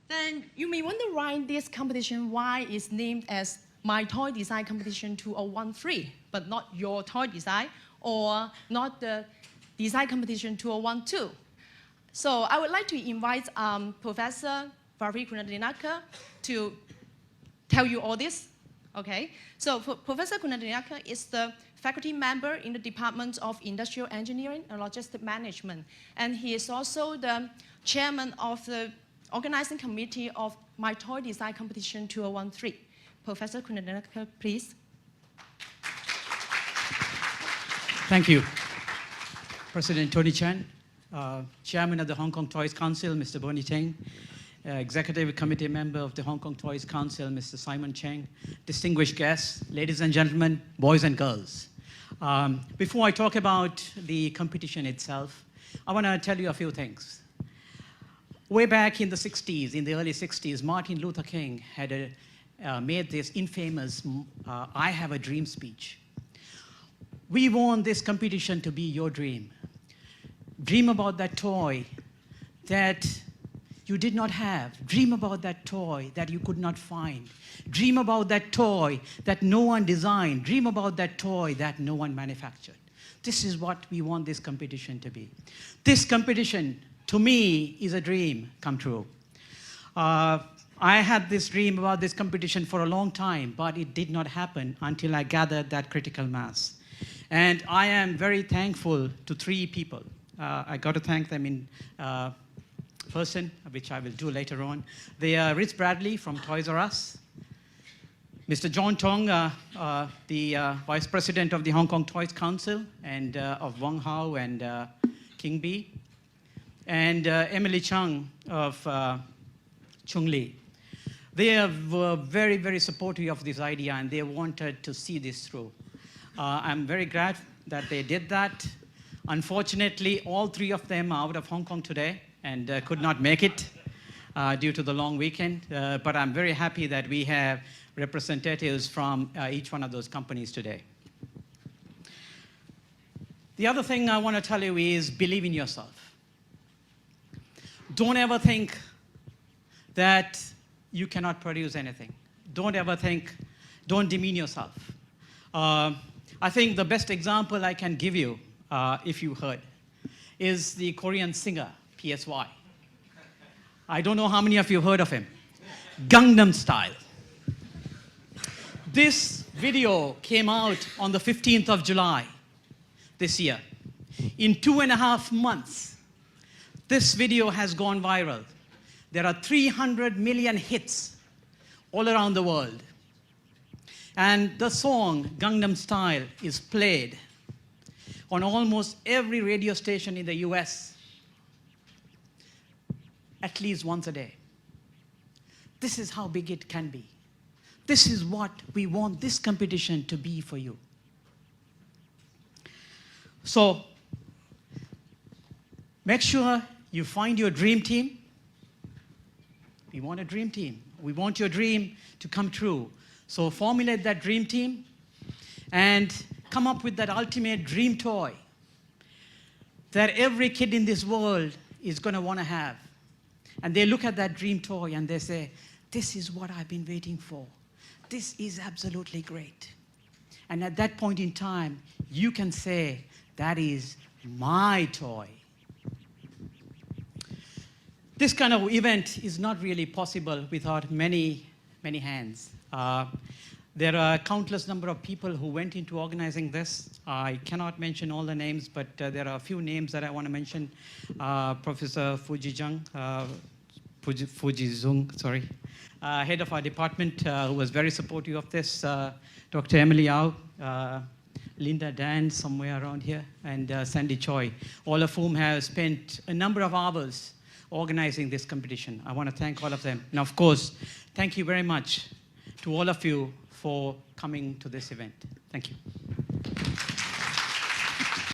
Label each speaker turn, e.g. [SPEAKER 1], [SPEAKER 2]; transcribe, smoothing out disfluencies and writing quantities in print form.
[SPEAKER 1] Then you may wonder why this competition, why it's named as My Toy Design Competition 2013, but not Your Toy Design, or not the Design Competition 2012. So I would like to invite Professor Ravindra Goonetilleke to tell you all this. Okay, so Professor Goonetilleke is the faculty member in the Department of Industrial Engineering and Logistics Management, and he is also the chairman of the organizing committee of My Toy Design Competition 2013. Professor Goonetilleke, please.
[SPEAKER 2] Thank you, President Tony Chan, Chairman of the Hong Kong Toys Council, Mr. Bonnie Teng, Executive Committee member of the Hong Kong Toys Council, Mr. Simon Cheng, distinguished guests, ladies and gentlemen, boys and girls. Before I talk about the competition itself, I want to tell you a few things. Way back in the 60s, in the early 60s, Martin Luther King had made this infamous I Have a Dream speech. We want this competition to be your dream. Dream about that toy that you did not have. Dream about that toy that you could not find. Dream about that toy that no one designed. Dream about that toy that no one manufactured. This is what we want this competition to be. This competition, to me, is a dream come true. I had this dream about this competition for a long time, but it did not happen until I gathered that critical mass. And I am very thankful to three people. I got to thank them in person, which I will do later on. They are Rich Bradley from Toys R Us, Mr. John Tong, the Vice President of the Hong Kong Toys Council, and of Wang Hao and King Bee, and Emily Chung of Chung Lee. They were very, very supportive of this idea, and they wanted to see this through. I'm very glad that they did that. Unfortunately, all three of them are out of Hong Kong today and could not make it due to the long weekend. But I'm very happy that we have representatives from each one of those companies today. The other thing I want to tell you is believe in yourself. Don't ever think that you cannot produce anything. Don't ever think, don't demean yourself. I think the best example I can give you, if you heard, is the Korean singer, PSY. I don't know how many of you heard of him. Gangnam Style. This video came out on the 15th of July this year. In 2.5 months, this video has gone viral. There are 300 million hits all around the world. And the song, Gangnam Style, is played on almost every radio station in the US at least once a day. This is how big it can be. This is what we want this competition to be for you. So, make sure you find your dream team. We want a dream team. We want your dream to come true. So formulate that dream team and come up with that ultimate dream toy that every kid in this world is going to want to have. And they look at that dream toy and they say, this is what I've been waiting for. This is absolutely great. And at that point in time, you can say, that is my toy. This kind of event is not really possible without many, many hands. There are a countless number of people who went into organizing this. I cannot mention all the names, but there are a few names that I want to mention. Professor Fujizung, head of our department, who was very supportive of this. Dr. Emily Yao, Linda Dan, somewhere around here, and Sandy Choi, all of whom have spent a number of hours organizing this competition. I want to thank all of them. And of course, thank you very much to all of you for coming to this event. Thank you.